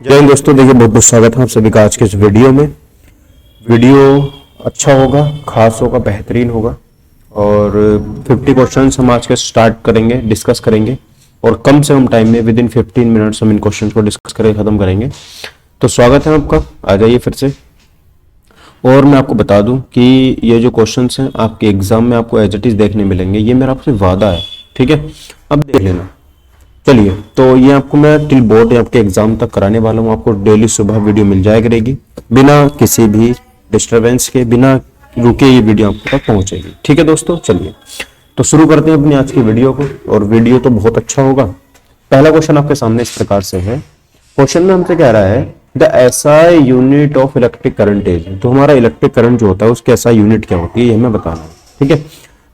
जय हिंद दोस्तों, देखिए बहुत बहुत स्वागत है आप सभी का आज के इस वीडियो में। वीडियो अच्छा होगा, खास होगा, बेहतरीन होगा और 50 क्वेश्चंस हम आज के स्टार्ट करेंगे, डिस्कस करेंगे और कम से कम टाइम में विद इन 15 मिनट्स हम इन क्वेश्चंस को डिस्कस करके खत्म करेंगे। तो स्वागत है आपका, आ जाइए फिर से। और मैं आपको बता दूं कि ये जो क्वेश्चंस हैं आपके एग्जाम में आपको एज इट इज देखने मिलेंगे, ये मेरा आपसे वादा है, ठीक है। अब देख लेना। चलिए, तो ये आपको मैं टिल बोर्ड आपके एग्जाम तक कराने वाला हूँ। आपको डेली सुबह वीडियो मिल जाया करेगी, बिना किसी भी डिस्टरबेंस के, बिना रुके ये वीडियो आपको तक पहुंचेगी, ठीक है दोस्तों। चलिए, तो शुरू करते हैं अपनी आज की वीडियो को, और वीडियो तो बहुत अच्छा होगा। पहला क्वेश्चन आपके सामने इस प्रकार से है। क्वेश्चन में हमसे कह रहा है the SI unit of electric current is. तो हमारा इलेक्ट्रिक करंट जो होता है उसकी एसआई यूनिट क्या होती है, ये हमें बताना है, ठीक है।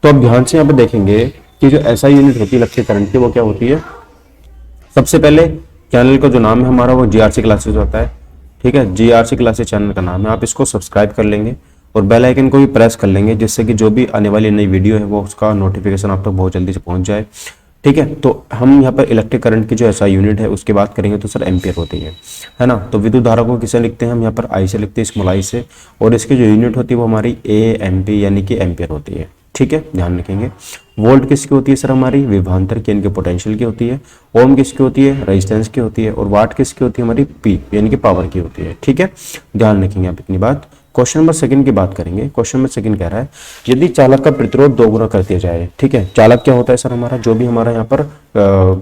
तो अब ध्यान से यहाँ पे देखेंगे कि जो एसआई यूनिट होती है इलेक्ट्रिक करंट की, वो क्या होती है। सबसे पहले चैनल का जो नाम है हमारा वो जीआरसी क्लासेस होता है, ठीक है। जीआरसी क्लासेस चैनल का नाम है। आप इसको सब्सक्राइब कर लेंगे और बेल आइकन को भी प्रेस कर लेंगे, जिससे कि जो भी आने वाली नई वीडियो है वो उसका नोटिफिकेशन आप तक बहुत जल्दी से पहुंच जाए, ठीक है। तो हम यहाँ पर इलेक्ट्रिक करंट की जो ऐसा यूनिट है उसकी बात करेंगे तो सर एम्पियर होती है ना। तो विद्युत धारा को किसे लिखते हैं हम यहाँ पर, आई से लिखते हैं, स्मॉल आई से। और इसकी जो यूनिट होती है वो हमारी एएमपी यानी कि एम्पियर होती है, ठीक है, ध्यान रखेंगे। वोल्ट किसकी होती है सर, हमारी विभवांतर की यानी कि पोटेंशियल की होती है। ओम किसकी होती है, रेजिस्टेंस की होती है। और वाट किसकी होती है, हमारी पी यानी कि पावर की होती है, ठीक है, ध्यान रखेंगे आप इतनी बात। क्वेश्चन नंबर सेकंड की बात करेंगे। क्वेश्चन नंबर सेकंड कह रहा है यदि चालक का प्रतिरोध 2 गुना कर दिया जाए, ठीक है। चालक क्या होता है सर, हमारा जो भी हमारा यहाँ पर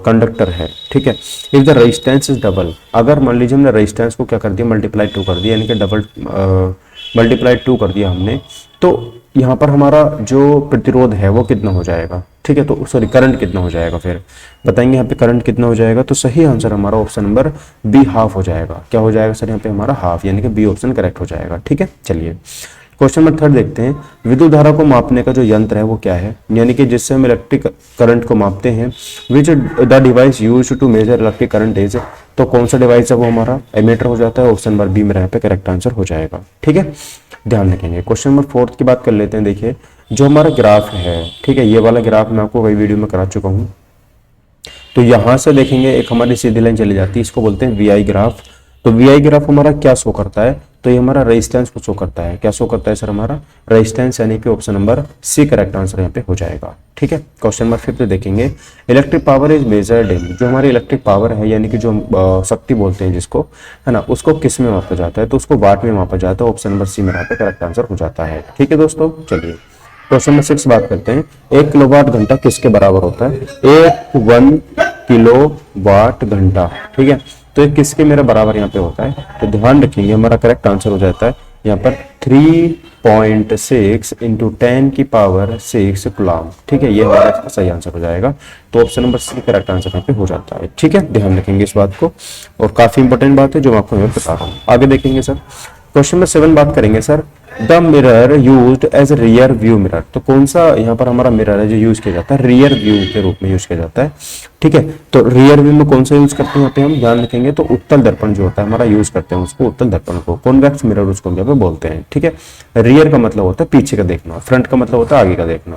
कंडक्टर है, ठीक है। If the resistance is double, अगर मान लीजिए हमने रेजिस्टेंस को क्या कर दिया, मल्टीप्लाई 2 कर दिया, यानी कि डबल मल्टीप्लाई 2 कर दिया हमने, तो यहाँ पर हमारा जो प्रतिरोध है वो कितना हो जाएगा, ठीक है। तो सॉरी, करंट कितना हो जाएगा, फिर बताएंगे यहाँ पे करंट कितना हो जाएगा। तो सही आंसर हमारा ऑप्शन नंबर बी हाफ हो जाएगा। क्या हो जाएगा सर यहाँ पे हमारा हाफ, यानी कि बी ऑप्शन करेक्ट हो जाएगा, ठीक है। चलिए, क्वेश्चन नंबर थर्ड देखते हैं। विद्युत धारा को मापने का जो यंत्र है वो क्या है, यानी कि जिससे हम इलेक्ट्रिक करंट को मापते हैं। Which the device used to measure electric current is. तो कौन सा डिवाइस है वो हमारा एमीटर हो जाता है। ऑप्शन नंबर बी मेरा यहाँ पे करेक्ट आंसर हो जाएगा, ठीक है, ध्यान रखेंगे। क्वेश्चन नंबर फोर्थ की बात कर लेते हैं। देखिए, जो हमारा ग्राफ है, ठीक है, ये वाला ग्राफ मैं आपको कई वीडियो में करा चुका हूँ। तो यहां से देखेंगे एक हमारी सीधी लाइन चली जाती है, इसको बोलते हैं वीआई ग्राफ। तो वीआई ग्राफ हमारा क्या शो करता है, तो ये हमारा रेजिस्टेंस को शो करता है। क्या शो करता है सर, हमारा रेजिस्टेंस, यानी कि option number C correct answer यहाँ पे हो जाएगा, ठीक है। क्वेश्चन नंबर 5 देखेंगे। Electric power is measured in. जो हमारी इलेक्ट्रिक पावर है, यानी कि जो शक्ति बोलते हैं जिसको, है ना, उसको किस में मापा जाता है, तो उसको वाट में मापा जाता है। ऑप्शन नंबर सी मेरा यहाँ पे करेक्ट आंसर हो जाता है, ठीक है दोस्तों। चलिए, क्वेश्चन नंबर 6 बात करते हैं। 1 किलोवाट घंटा किसके बराबर होता है। 1 किलोवाट घंटा, ठीक है। तो ये किसके मेरे बराबर यहाँ पे होता है, तो ध्यान रखेंगे हमारा करेक्ट आंसर हो जाता है यहाँ पर 3.6 इंटू 10 की पावर 6 कूलम, ठीक है, ये हमारा इसका सही आंसर हो जाएगा। तो option number C correct answer यहाँ पे हो जाता है, ठीक है, ध्यान रखेंगे इस बात को। और काफी इंपॉर्टेंट बात है जो मैं आपको यहाँ बता रहा हूँ। आगे देखेंगे सर, क्वेश्चन नंबर 7 बात करेंगे sir. The mirror used as rear view mirror. तो कौन सा यहाँ पर हमारा मिरर है जो यूज किया जाता है, रियर व्यू के रूप में यूज किया जाता है, ठीक है। तो रियर व्यू में कौन सा यूज करते हैं यहाँ पे हम ध्यान रखेंगे, तो उत्तल दर्पण जो होता है हमारा यूज करते हैं उसको, उत्तल दर्पण को कॉन्वेक्स मिरर उसको यहाँ पे बोलते हैं, ठीक है। रियर का मतलब होता है पीछे का देखना, फ्रंट का मतलब होता है आगे का देखना।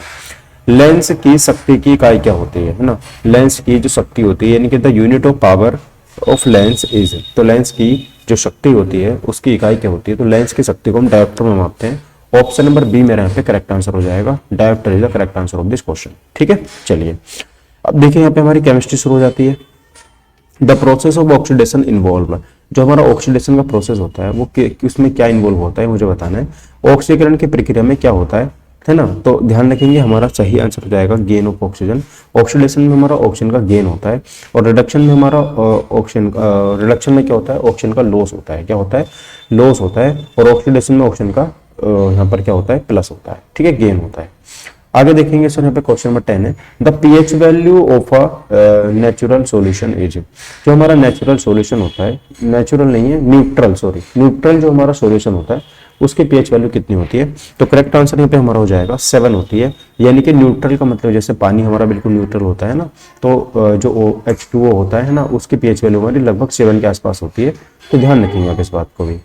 लेंस की शक्ति की इकाई क्या होती है ना। लेंस की जो शक्ति होती है, यानी कि the unit of power of lens is. तो लेंस की जो शक्ति होती है उसकी इकाई क्या होती है, तो लेंस की शक्ति को हम डायोप्टर में मापते हैं। ऑप्शन नंबर बी मेरा यहाँ पे करेक्ट आंसर हो जाएगा। Dioptre is the correct answer of this question, ठीक है। चलिए, अब देखिए यहाँ पे हमारी केमिस्ट्री शुरू हो जाती है। The process of oxidation involve. जो हमारा ऑक्सीडेशन का प्रोसेस होता है वो उसमें क्या इन्वॉल्व होता है मुझे बताना है। ऑक्सीकरण की प्रक्रिया में क्या होता है ना। तो ध्यान रखेंगे हमारा सही आंसर हो जाएगा गेन ऑफ ऑक्सीजन। ऑक्सीडेशन में हमारा ऑक्सीजन का गेन होता है और रिडक्शन में हमारा रिडक्शन में क्या होता है, ऑक्सीजन का लॉस होता है। क्या होता है, लॉस होता है। और ऑक्सीडेशन में ऑक्सीजन का यहाँ पर क्या होता है, प्लस होता है, ठीक है, गेन होता है। आगे देखेंगे सर, यहाँ पे क्वेश्चन नंबर 10 है। The pH value of a natural solution is. जो हमारा नेचुरल सॉल्यूशन होता है, नेचुरल नहीं है, न्यूट्रल, सॉरी, न्यूट्रल जो हमारा सॉल्यूशन होता है उसकी पीएच वैल्यू कितनी होती है, तो करेक्ट आंसर यहाँ पे हमारा हो जाएगा 7 होती है। यानी कि न्यूट्रल का मतलब जैसे पानी हमारा बिल्कुल न्यूट्रल होता है ना, तो जो H2O होता है ना, उसकी पीएच वैल्यू हमारी लगभग 7 के आसपास होती है। तो ध्यान रखेंगे आप इस बात को भी।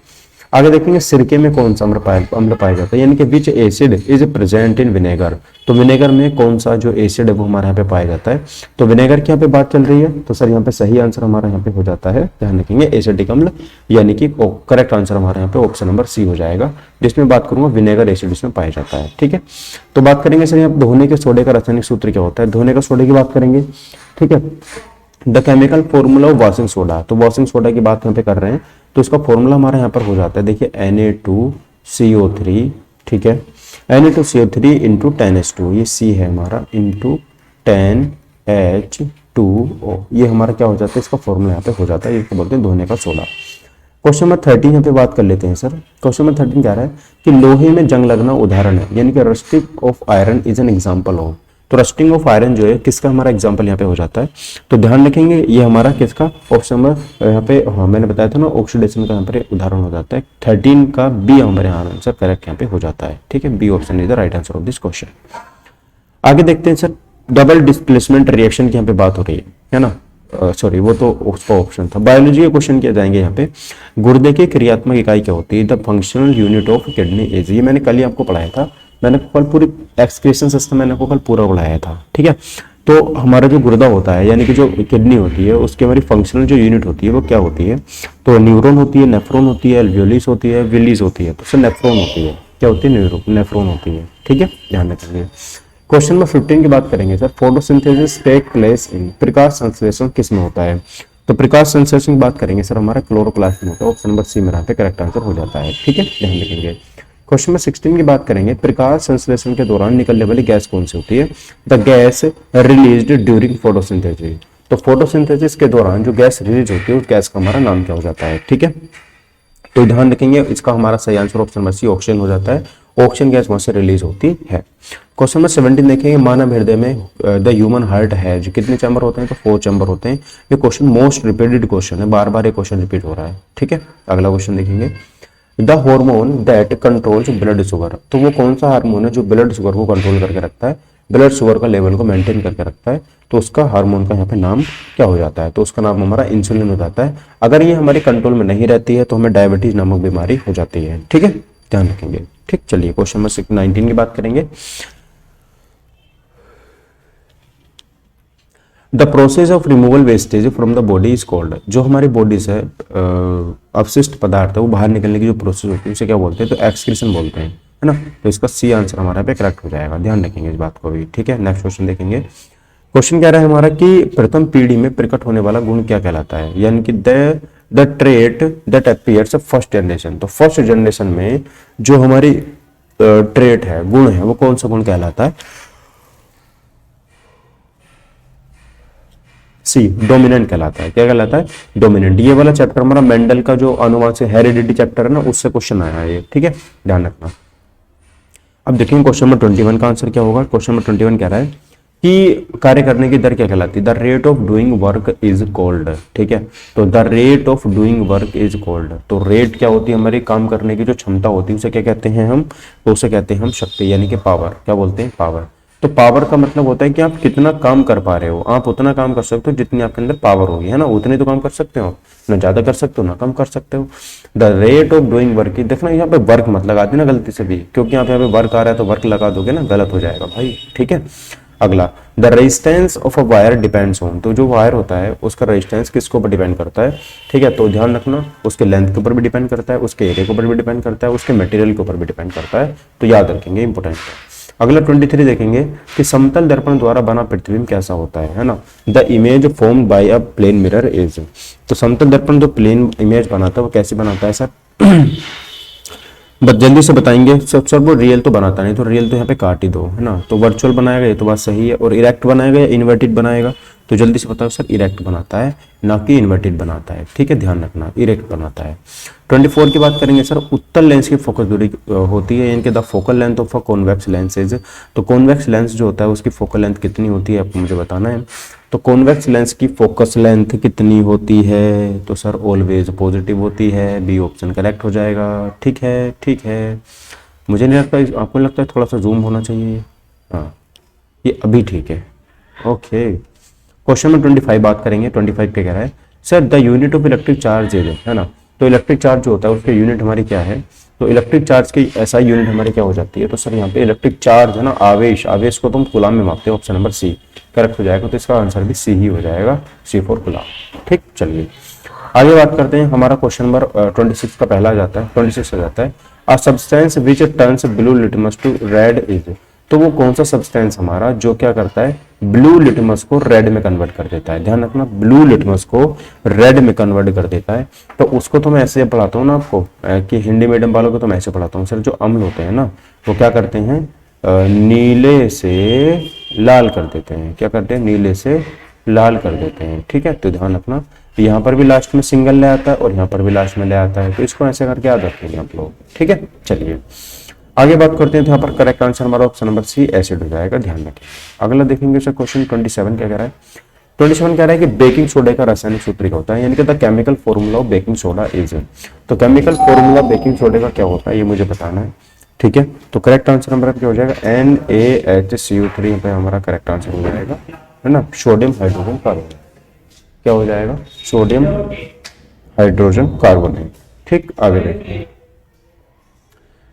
आगे देखेंगे सिरके में कौन सा अम्ल पाया जाता है, यानी कि विच acid is present in vinegar. तो विनेगर में कौन सा जो एसिड है वो हमारे यहाँ पे पाया जाता है। तो विनेगर की यहाँ पे बात चल रही है, तो सर यहाँ पे सही आंसर हमारा यहाँ पे हो जाता है, ध्यान रखेंगे एसिडिक अम्ल, यानी कि करेक्ट आंसर हमारे यहाँ पे ऑप्शन नंबर सी हो जाएगा, जिसमें बात करूंगा विनेगर एसिड इसमें पाया जाता है। ठीक है, तो बात करेंगे सर यहाँ धोने के सोडे का रासायनिक सूत्र क्या होता है। धोने का सोडे की बात करेंगे, ठीक है, the chemical formula of washing soda. तो वॉशिंग सोडा की बात यहाँ पे कर रहे हैं, तो इसका फॉर्मूला हमारा यहाँ पर हो जाता है, देखिए Na2CO3, ठीक है, Na2CO3 इंटू 10H2, ये C है हमारा, इंटू 10H2O, ये हमारा क्या हो जाता है, इसका फॉर्मूला यहाँ पे हो जाता है, ये बोलते हैं धोने का सोडा। क्वेश्चन नंबर 13 यहाँ पे बात कर लेते हैं सर। क्वेश्चन नंबर 13 क्या रहा है कि लोहे में जंग लगना उदाहरण है, यानी कि rusting of iron is an example of. तो रस्टिंग ऑफ आयरन जो है किसका हमारा एग्जाम्पल यहाँ पे हो जाता है, तो ध्यान रखेंगे ये हमारा किसका ऑप्शन नंबर यहाँ पे, हाँ मैंने बताया था ना ऑक्सीडेशन का यहाँ पर उदाहरण हो जाता है। 13 का बी हमारे यहाँ आंसर करेक्ट यहाँ पे हो जाता है। ठीक है, B option is the right answer of this question. आगे देखते हैं सर, डबल डिस्प्लेसमेंट रिएक्शन की यहाँ पे बात हो रही है ना, सॉरी वो तो उसका ऑप्शन था। बायोलॉजी के क्वेश्चन किए जाएंगे यहाँ पे। गुर्दे की क्रियात्मक इकाई क्या होती है, the functional unit of kidney is, ये मैंने कल ही आपको पढ़ाया था, मैंने कल पूरी एक्सक्रीशन सिस्टम मैंने आपको कल पूरा पढ़ाया था। ठीक है, तो हमारा जो गुर्दा होता है यानी कि जो किडनी होती है उसकी हमारी फंक्शनल जो यूनिट होती है वो क्या होती है, तो न्यूरॉन होती है, नेफ्रॉन होती है, एल्वियोलिस होती है, विलीज होती है, तो सर नेफ्रॉन होती है, क्या होती है, नेफ्रॉन होती है। ठीक है, ध्यान रखेंगे। क्वेश्चन नंबर 15 की बात करेंगे sir, photosynthesis take place in, प्रकाश संश्लेषण किस में होता है। तो प्रकाश संश्लेषण की बात करेंगे सर हमारा क्लोरोप्लास्ट में होता है, ऑप्शन नंबर सी मेरा पे करेक्ट आंसर हो जाता है। ठीक है, ध्यान रखेंगे। क्वेश्चन नंबर 16 की बात करेंगे, प्रकाश संश्लेषण के दौरान निकलने वाली गैस कौन सी होती है, the gas released during photosynthesis. तो फोटोसिंथेसिस के दौरान जो गैस रिलीज होती है उस गैस का हमारा नाम क्या हो जाता है। ठीक है, तो ध्यान रखेंगे इसका हमारा सही answer option number C oxygen हो जाता है, ऑक्सीजन गैस वहां से रिलीज होती है। क्वेश्चन नंबर 17 देखेंगे, मानव हृदय में द ह्यूमन हार्ट है जो कितने चैम्बर होते हैं, तो 4 चैम्बर होते हैं। ये क्वेश्चन मोस्ट रिपीटेड क्वेश्चन है, बार बार ये क्वेश्चन रिपीट हो रहा है। ठीक है, अगला क्वेश्चन देखेंगे, the hormone that controls blood sugar. तो वो कौन सा हार्मोन है जो ब्लड शुगर को कंट्रोल करके रखता है, ब्लड शुगर का लेवल को मेंटेन करके रखता है, तो उसका हार्मोन का यहाँ पे नाम क्या हो जाता है, तो उसका नाम हमारा इंसुलिन हो जाता है। अगर ये हमारे कंट्रोल में नहीं रहती है तो हमें डायबिटीज नामक बीमारी हो जाती है। ठीक है, ध्यान रखेंगे। ठीक, चलिए क्वेश्चन नंबर 19 की बात करेंगे, the process of removal wastage from the body is called. जो हमारी बॉडी से अवशिष्ट पदार्थ है वो बाहर निकलने की जो प्रोसेस होती है उसे क्या बोलते हैं, तो एक्सक्रीशन बोलते हैं, है ना। तो इसका सी आंसर हमारा पे करेक्ट हो जाएगा, ध्यान रखेंगे इस बात को भी। ठीक है, नेक्स्ट क्वेश्चन देखेंगे। क्वेश्चन कह रहा है हमारा कि प्रथम पीढ़ी में प्रकट होने वाला गुण क्या कहलाता है, यानी कि the trait that appears first generation. तो फर्स्ट जनरेशन में जो हमारी ट्रेट है, गुण है, वो कौन सा गुण कहलाता है, सी डोमिनेंट कहलाता है। क्या कहलाता है, डोमिनेंट। ये वाला चैप्टर हमारा मेंडल का जो अनुवांशिक हेरिडिटी चैप्टर है ना, उससे क्वेश्चन आया है ये। ठीक है, ध्यान रखना। अब देखेंगे क्वेश्चन नंबर 21 का आंसर क्या होगा। क्वेश्चन नंबर 21 कह रहा है कि कार्य करने की दर क्या कहलाती है, the rate of doing work is called. ठीक है, तो the rate of doing work is called. तो रेट क्या होती है, हमारी काम करने की जो क्षमता होती है उसे क्या कहते हैं हम, उसे कहते हैं हम शक्ति, यानी कि पावर। क्या बोलते हैं, पावर। तो पावर का मतलब होता है कि आप कितना काम कर पा रहे हो, आप उतना काम कर सकते हो जितनी आपके अंदर पावर होगी, है ना, उतने तो काम कर सकते हो, ना ज्यादा कर सकते हो ना कम कर सकते हो। The rate of doing work, देखना यहाँ पे वर्क मत लगा देना गलती से भी, क्योंकि यहाँ पे वर्क आ रहा है तो वर्क लगा दोगे ना, गलत हो जाएगा भाई। ठीक है, अगला, the resistance of a wire depends on. तो जो वायर होता है उसका रेजिस्टेंस किसके ऊपर डिपेंड करता है। ठीक है, तो ध्यान रखना उसके लेंथ के ऊपर भी डिपेंड करता है, उसके एरिया के ऊपर भी डिपेंड करता है, उसके मटेरियल के ऊपर भी डिपेंड करता है, तो याद रखेंगे, इंपॉर्टेंट है। अगला 23 देखेंगे कि समतल दर्पण द्वारा बना प्रतिबिंब कैसा होता है ना। The image formed by a plane mirror is. तो समतल दर्पण जो प्लेन इमेज बनाता है वो कैसे बनाता है सर, बस जल्दी से बताएंगे। सब सर वो रियल तो बनाता नहीं, तो रियल तो यहाँ पे काट ही दो, है ना। तो वर्चुअल बनाएगा, ये तो बात सही है, और इरेक्ट बनाएगा या इन्वर्टेड बनाएगा, तो जल्दी से बताओ सर, इरेक्ट बनाता है ना कि इन्वर्टेड बनाता है। ठीक है, ध्यान रखना, इरेक्ट बनाता है। 24 की बात करेंगे सर, उत्तल लेंस की फोकस दूरी होती है, यानी कि the focal length of a convex lens is. तो कॉन्वेक्स लेंस जो होता है उसकी फोकल लेंथ कितनी होती है आपको मुझे बताना है। तो कॉन्वेक्स लेंस की फोकस लेंथ कितनी होती है, तो सर ऑलवेज पॉजिटिव होती है, बी ऑप्शन करेक्ट हो जाएगा। ठीक है, ठीक है, मुझे नहीं लगता, आपको लगता है थोड़ा सा जूम होना चाहिए, हाँ ये अभी ठीक है। ओके, क्वेश्चन नंबर 25 बात करेंगे। 25 पे कह रहा है sir, the unit of electric charge is, है ना। तो इलेक्ट्रिक चार्ज जो होता है उसकी यूनिट हमारी क्या है, तो इलेक्ट्रिक चार्ज की एसआई यूनिट हमारी क्या हो जाती है, तो सर यहाँ पे इलेक्ट्रिक चार्ज है ना, आवेश, आवेश को तुम कूलाम में मापते हैं, ऑप्शन नंबर सी करेक्ट हो जाएगा। तो इसका आंसर भी सी ही हो जाएगा, सी फॉर कूलाम। ठीक, चलिए आगे बात करते हैं। हमारा क्वेश्चन नंबर 26 का पहला आ जाता है, 26 आ जाता है, a substance which turns blue litmus to red is. तो वो कौन सा सब्सटेंस हमारा जो क्या करता है, ब्लू लिटमस को रेड में कन्वर्ट कर देता है। ध्यान रखना, ब्लू लिटमस को रेड में कन्वर्ट कर देता है। तो उसको तो मैं ऐसे पढ़ाता हूँ ना आपको कि हिंदी मीडियम वालों को तो मैं ऐसे पढ़ाता हूँ, सर जो अम्ल होते हैं ना वो क्या करते हैं, नीले से लाल कर देते हैं। क्या करते हैं, नीले से लाल कर देते हैं। ठीक है, तो ध्यान रखना यहाँ पर भी लास्ट में सिंगल ले आता है और यहाँ पर भी लास्ट में ले आता है, तो इसको ऐसे करके याद रखेंगे आप लोग। ठीक है, चलिए आगे बात करते हैं। तो यहाँ पर करेक्ट आंसर हमारा ऑप्शन नंबर सी एसिड हो जाएगा, ध्यान रखें। अगला देखेंगे सर क्वेश्चन 27 क्या कह रहा है। 27 कह रहा है कि बेकिंग सोडा का रासायनिक सूत्र क्या होता है, यानी कि the chemical formula of baking soda is. तो केमिकल फॉर्मूला बेकिंग सोडा का क्या होता है ये मुझे बताना है। ठीक है, तो करेक्ट आंसर हमारा क्या हो जाएगा, NaHCO3 यहाँ पे हमारा करेक्ट आंसर हो जाएगा, है ना, सोडियम हाइड्रोजन कार्बोनेट। क्या हो जाएगा, सोडियम हाइड्रोजन कार्बोनेट। ठीक, आगे देखिए,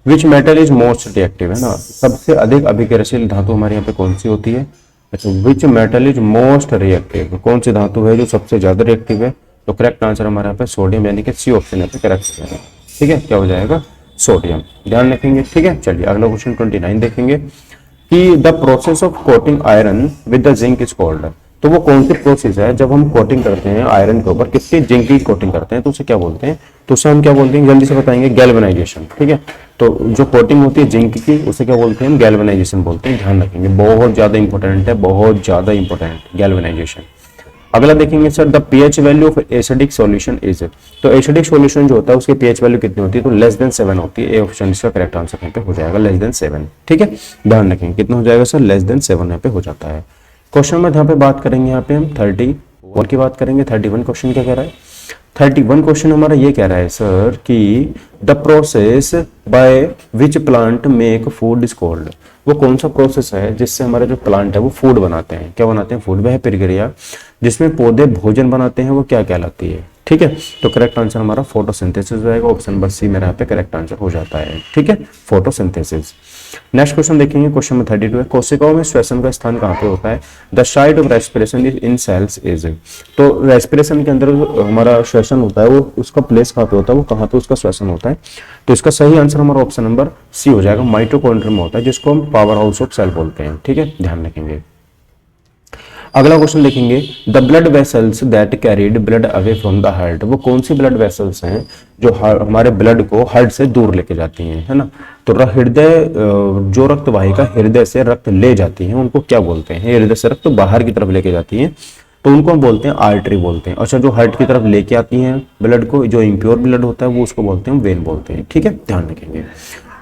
which metal is most reactive, है ना, सबसे अधिक अभिक्रियाशील धातु हमारे यहाँ पे कौन सी होती है। अच्छा, which metal is most reactive, कौन सी धातु है जो सबसे ज्यादा रिएक्टिव है। तो करेक्ट आंसर हमारे यहाँ पे सोडियम, यानी कि सी ऑप्शन यहाँ पे करेक्ट हो जाएगा। ठीक है, क्या हो जाएगा, सोडियम, ध्यान रखेंगे। ठीक है, चलिए अगला क्वेश्चन 29 देखेंगे कि the process of coating iron with the zinc is called. तो वो कौन सी प्रोसेस है जब हम कोटिंग करते हैं आयरन के ऊपर, किसकी, जिंक की कोटिंग करते हैं, तो उसे क्या बोलते हैं, तो उसे हम क्या बोलते हैं, जल्दी से बताएंगे, गैल्वेनाइजेशन। ठीक है, तो जो कोटिंग होती है जिंक की उसे क्या बोलते हैं, हम गैल्वेनाइजेशन बोलते हैं, ध्यान रखेंगे, बहुत ज्यादा इंपॉर्टेंट है, बहुत ज्यादा इंपॉर्टेंट गैल्वेनाइजेशन। अगला देखेंगे sir, the pH value of acidic solution is. तो एसिडिक सॉल्यूशन जो होता है उसकी पीएच वैल्यू कितनी होती है, तो लेस देन 7 होती है। ए ऑप्शन इसका करेक्ट आंसर यहाँ पे हो जाएगा, लेस देन 7। ठीक है, ध्यान रखेंगे कितना हो जाएगा सर, लेस देन 7 यहाँ पे हो जाता है। क्वेश्चन में यहाँ पे बात करेंगे, यहाँ पे हम 31 की बात करेंगे। 31 क्वेश्चन क्या कह रहा है, 31 क्वेश्चन हमारा ये कह रहा है सर कि the process by which plant make food is called. वो कौन सा प्रोसेस है जिससे हमारे जो प्लांट है वो फूड बनाते हैं, क्या बनाते हैं, फूड। वह प्रक्रिया जिसमें पौधे भोजन बनाते हैं वो क्या कहलाती है। ठीक है, तो करेक्ट आंसर हमारा फोटोसिंथेसिस हो जाएगा, ऑप्शन नंबर सी मेरा यहाँ पे करेक्ट आंसर हो जाता है। ठीक है, फोटोसिंथेसिस। नेक्स्ट क्वेश्चन देखेंगे, क्वेश्चन नंबर 32 है, कोशिकाओं में श्वसन का स्थान कहाँ पे होता है। The site of respiration is in cells is. तो रेस्पिरेशन के अंदर हमारा श्वसन होता है वो उसका प्लेस कहाँ पे होता है, वो कहाँ पे उसका श्वसन होता है। तो इसका सही आंसर हमारा ऑप्शन नंबर सी हो जाएगा, माइटोकॉन्ड्रियम में होता है, जिसको हम पावर हाउस ऑफ सेल बोलते हैं। ठीक है, ध्यान रखेंगे। अगला क्वेश्चन देखेंगे, the blood vessels that carried blood away from the heart. वो कौन सी ब्लड वेसल्स हैं जो हमारे ब्लड को हार्ट से दूर लेके जाती हैं, है ना। तो हृदय, जो रक्त वाहिका हृदय से रक्त ले जाती हैं उनको क्या बोलते हैं, हृदय से रक्त बाहर की तरफ लेके जाती हैं तो उनको हम बोलते हैं आर्टरी बोलते हैं। अच्छा, जो हार्ट की तरफ लेके आती हैं ब्लड को, जो इम्प्योर ब्लड होता है वो उसको बोलते हैं वेन बोलते हैं। ठीक है, ध्यान रखेंगे।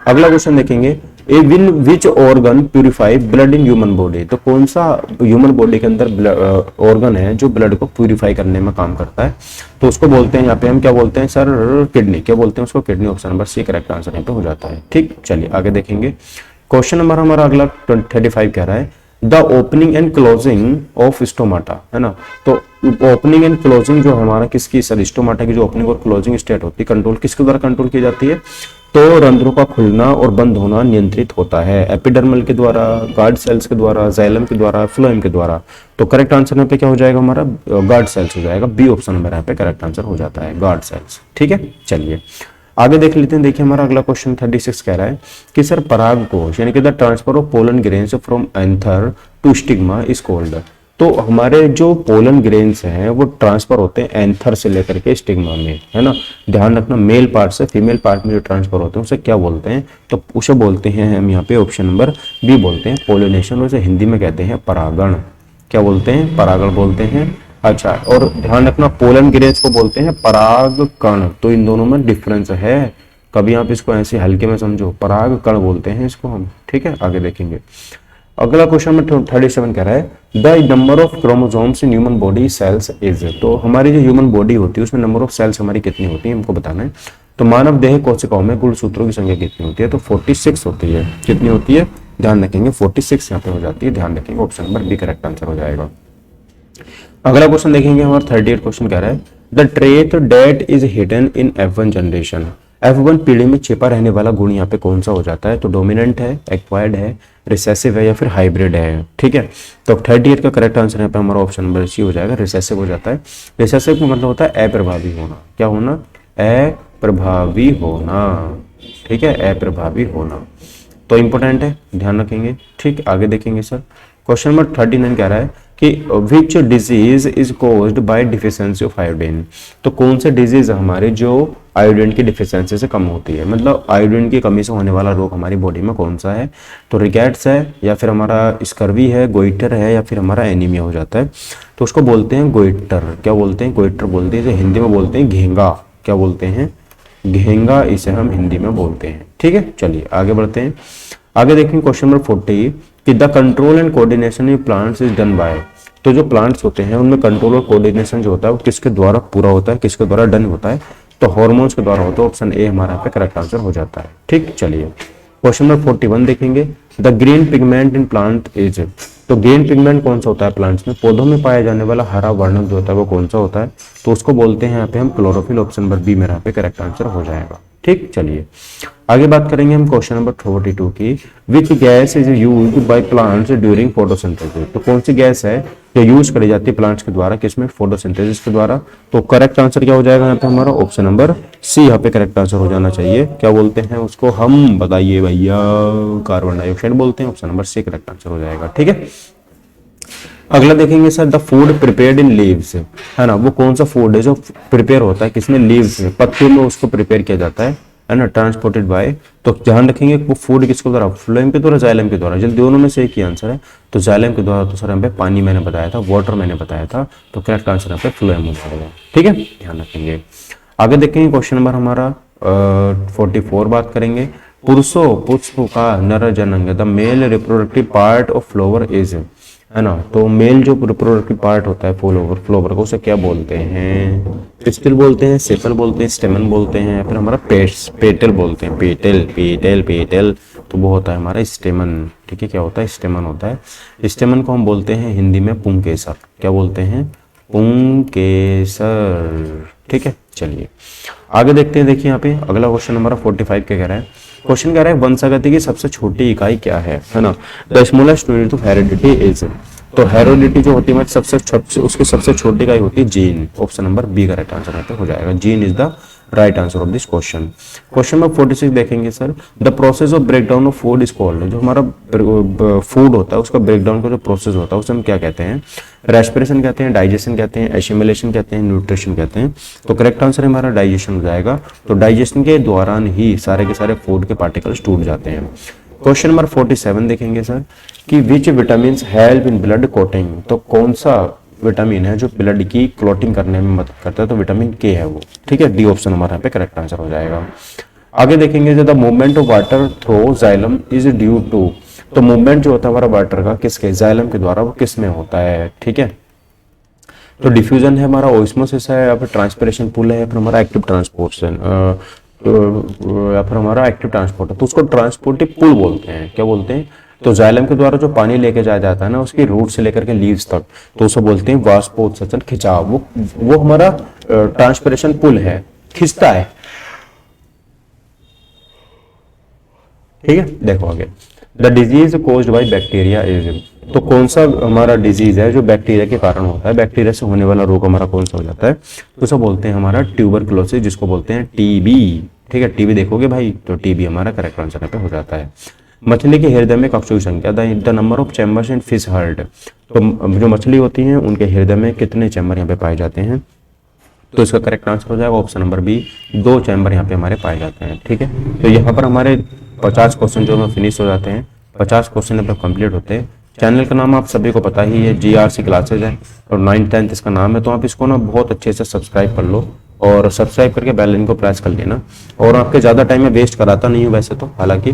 अगला क्वेश्चन देखेंगे, a win which organ purify blood in human body. तो कौन सा ह्यूमन बॉडी के अंदर ऑर्गन है जो ब्लड को प्यूरिफाई करने में काम करता है, तो उसको बोलते हैं यहाँ पे हम क्या बोलते हैं सर, किडनी। क्या बोलते हैं उसको, kidney. Option number C correct answer यहाँ पे हो जाता है। ठीक, चलिए आगे देखेंगे। क्वेश्चन नंबर हमारा अगला 35 कह रहा है, the opening and closing of stomata, है ना। तो ओपनिंग एंड क्लोजिंग जो हमारा किसकी, सर स्टोमाटा की जो ओपनिंग और क्लोजिंग स्टेट होती है, कंट्रोल किसके द्वारा कंट्रोल की जाती है, तो रंध्रों का खुलना और बंद होना नियंत्रित होता है एपिडर्मल के द्वारा, गार्ड सेल्स के द्वारा, जाइलम के द्वारा, फ्लोएम के द्वारा। तो करेक्ट आंसर यहाँ पे क्या हो जाएगा हमारा, गार्ड सेल्स हो जाएगा, बी ऑप्शन नंबर यहाँ पे करेक्ट आंसर हो जाता है, गार्ड सेल्स। ठीक है, चलिए आगे देख लेते हैं। देखिए हमारा अगला क्वेश्चन 36 कह रहा है कि सर परागकोश यानी कि the transfer of pollen grains from anther to stigma is called. तो हमारे जो पोलन ग्रेन्स हैं वो ट्रांसफर होते हैं एंथर से लेकर के स्टिग्मा में, है ना। ध्यान रखना, मेल पार्ट से फीमेल पार्ट में जो ट्रांसफर होते हैं उसे क्या बोलते हैं, तो उसे बोलते हैं हम यहाँ पे ऑप्शन नंबर बी बोलते हैं पोलिनेशन, उसे हिंदी में कहते हैं परागण। क्या बोलते हैं, परागण बोलते हैं। अच्छा, और ध्यान रखना पोलन ग्रेन्स को बोलते हैं पराग कण। तो इन दोनों में डिफरेंस है, कभी आप इसको ऐसे हल्के में समझो, पराग कण बोलते हैं इसको हम। ठीक है, आगे देखेंगे। अगला क्वेश्चन में 37 कह रहा है, the number of chromosomes in human body cells is. तो हमारी जो ह्यूमन बॉडी होती है उसमें नंबर ऑफ सेल्स हमारी कितनी होती है हमको बताना है। तो मानव देह कोशिकाओं में गुणसूत्रों की संख्या कितनी होती है, तो 46 होती है। कितनी होती है, ध्यान रखेंगे 46 यहाँ पे हो जाती है, ध्यान रखेंगे, option number B correct answer हो जाएगा। अगला क्वेश्चन देखेंगे हमारा 38 क्वेश्चन कह रहा है, the trait that is hidden in F1 generation. F1 पीढ़ी में छिपा रहने वाला गुण यहाँ पे कौन सा हो जाता है? तो डोमिनेंट है, एक्वायर्ड है, रिसेसिव है या फिर हाइब्रिड है। ठीक है, तो थर्ड ईयर का करेक्ट आंसर यहाँ पे हमारा ऑप्शन नंबर सी हो जाएगा, रिसेसिव हो जाता है। रिसेसिव का मतलब होता है अप्रभावी होना। क्या होना? अप्रभावी होना। ठीक है, अप्रभावी होना तो इंपॉर्टेंट है, ध्यान रखेंगे। ठीक, आगे देखेंगे सर। क्वेश्चन नंबर 39 कह रहा है कि which disease is caused by deficiency of iodine. तो कौन से डिजीज हमारे जो आयोडीन की डिफिशियंसी से कम होती है, मतलब आयोडीन की कमी से होने वाला रोग हमारी बॉडी में कौन सा है? तो रिकेट्स है या फिर हमारा स्कर्वी है, गोइटर है या फिर हमारा एनीमिया हो जाता है। तो उसको बोलते हैं गोइटर। क्या बोलते हैं? गोइटर बोलते हैं। हिंदी में बोलते हैं घेंगा। क्या बोलते हैं? घेंगा, इसे हम हिंदी में बोलते हैं। ठीक है, चलिए आगे बढ़ते हैं। आगे देखेंगे क्वेश्चन नंबर 40 कि the control and coordination in plants is done by. तो जो प्लांट्स होते हैं उनमें कंट्रोल और कोऑर्डिनेशन जो होता है वो किसके द्वारा पूरा होता है, किसके द्वारा डन होता है? तो हार्मोन्स के द्वारा होता है। ऑप्शन ए हमारा यहाँ पे करेक्ट आंसर हो जाता है। ठीक, चलिए क्वेश्चन नंबर 41 देखेंगे। The green pigment in plant is. तो ग्रीन पिगमेंट कौन सा होता है प्लांट्स में? पौधों में पाया जाने वाला हरा वर्णक जो होता है वो कौन सा होता है? तो उसको बोलते हैं यहाँ पे हम क्लोरोफिल। ऑप्शन नंबर बी मेरा यहाँ पे करेक्ट आंसर हो जाएगा। ठीक, चलिए आगे बात करेंगे हम क्वेश्चन नंबर 42 की। Which gas is used by plants during photosynthesis. तो कौन सी गैस है जो यूज करी जाती है प्लांट्स के द्वारा, किसमें? फोटोसिंथेसिस के द्वारा। तो करेक्ट आंसर क्या हो जाएगा यहाँ पे हमारा? ऑप्शन नंबर सी यहाँ पे करेक्ट आंसर हो जाना चाहिए। क्या बोलते हैं उसको हम? बताइए भैया। कार्बन डाइऑक्साइड बोलते हैं। Option number C correct answer हो जाएगा। ठीक है, अगला देखेंगे sir. The food prepared in leaves, है ना, वो कौन सा फूड है जो प्रिपेयर होता है किसमें? लीव्स में, पत्तियों में उसको प्रिपेयर किया जाता है ना, ट्रांसपोर्टेड बाय। तो ध्यान रखेंगे वो फूड किसके द्वारा? फ्लोएम के द्वारा, जाइलम के द्वारा। जल्दी दोनों में से एक ही आंसर है। तो जाइलम के द्वारा। तो सर यहाँ पे पानी मैंने बताया था, वाटर मैंने बताया था, तो करेक्ट आंसर यहाँ पे फ्लोएम हो जाएगा। ठीक है, ध्यान रखेंगे। आगे देखेंगे क्वेश्चन नंबर हमारा 44 बात करेंगे। पुरुषों पुष्प का नर जनंग, the male reproductive part of flower is, है ना। तो मेल जो रिप्रोडक्टिव पार्ट होता है फ्लावर को, उसे क्या बोलते हैं? पिस्टिल बोलते हैं, सेपल बोलते हैं, स्टेमन बोलते हैं, फिर हमारा पेटल बोलते हैं। पेटल तो वो होता है हमारा स्टेमन। ठीक है, क्या होता है? स्टेमन होता है। स्टेमन को हम बोलते हैं हिंदी में पुंकेसर। क्या बोलते हैं? पुंकेसर। ठीक है, चलिए आगे देखते हैं। देखिए यहाँ पे अगला क्वेश्चन नंबर 45 क्या कह रहा है। क्वेश्चन कह रहा है वंशागति की सबसे छोटी इकाई क्या है ना। The smallest unit of heredity is. तो हेरिडिटी जो होती है उसकी सबसे छोटी इकाई होती है gene. Option number B correct answer यहाँ पे हो जाएगा। Gene is the right answer of this question. Question number 46 देखेंगे sir. The process of breakdown of food is called. जो हमारा फूड होता है उसका ब्रेकडाउन का जो प्रोसेस होता है उसे हम क्या कहते हैं? रेस्पिरेशन कहते हैं, डाइजेशन कहते हैं, एसिमिलेशन कहते हैं, न्यूट्रिशन कहते हैं। तो करेक्ट आंसर हमारा डाइजेशन हो जाएगा। तो डाइजेशन के दौरान ही सारे के सारे फूड के पार्टिकल्स टूट जाते हैं। क्वेश्चन नंबर 47 देखेंगे सर कि which vitamin help in blood coating. तो कौन सा विटामिन है जो ब्लड की क्लॉटिंग करने में मदद करता है? तो विटामिन के है वो। ठीक है, डी ऑप्शन हमारे यहाँ पे करेक्ट आंसर हो जाएगा। आगे देखेंगे the movement of water through xylem is due to. तो मूवमेंट जो होता है हमारा वाटर का किसके? जाइलम के द्वारा। वो किस में होता है? ठीक है, तो डिफ्यूजन है हमारा, ओस्मोसिस है, या फिर ट्रांसपिरेशन पुल है, या फिर हमारा एक्टिव ट्रांसपोर्टेशन या फिर हमारा एक्टिव ट्रांसपोर्ट है। तो उसको ट्रांसपोर्टिव पुल बोलते हैं। क्या बोलते हैं? तो जाइलम के द्वारा जो पानी लेके जाया जाता है ना उसकी रूट से लेकर के लीव्स तक, तो उसे बोलते हैं वाष्पोत्सर्जन, खिंचाव। वो हमारा ट्रांसपिरेशन पुल है, खिंचता है। ठीक है, देखो आगे। The disease caused by bacteria is. तो कौन सा हमारा डिजीज है जो बैक्टीरिया के कारण होता है? बैक्टीरिया से होने वाला रोग हमारा कौन सा हो जाता है? तो उसे बोलते हैं हमारा ट्यूबरकुलोसिस, जिसको बोलते हैं टीबी। ठीक है, टीबी देखोगे भाई तो टीबी हमारा करेक्ट आंसर पे हो जाता है। मछली के हृदय में कक्षों की संख्या, the number of chambers in fish heart. तो जो मछली होती हैं उनके हृदय में कितने चैम्बर यहाँ पे पाए जाते हैं? तो इसका करेक्ट आंसर हो जाएगा ऑप्शन नंबर बी, 2 चैम्बर यहाँ पे हमारे पाए जाते हैं। ठीक है, तो यहाँ पर हमारे 50 क्वेश्चन जो फिनिश हो जाते हैं, 50 क्वेश्चन अब कंप्लीट होते हैं। चैनल का नाम आप सभी को पता ही है, GRC क्लासेज है और 9th 10th इसका नाम है। तो आप इसको ना बहुत अच्छे से सब्सक्राइब कर लो और सब्सक्राइब करके बेल आइकन को प्रेस कर लेना। और आपके ज़्यादा टाइम में वेस्ट कराता नहीं हूँ वैसे तो, हालांकि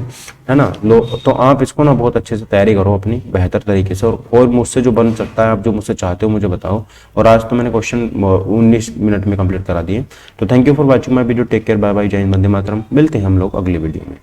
है ना लो, तो आप इसको ना बहुत अच्छे से तैयारी करो अपनी बेहतर तरीके से। और मुझसे जो बन सकता है, आप जो मुझसे चाहते हो मुझे बताओ। और आज तो मैंने क्वेश्चन 19 मिनट में कंप्लीट करा दिए। तो thank you for watching my video. Take care, bye bye, जय हिंद, वंदे मातरम। मिलते हैं हम लोग अगली वीडियो में।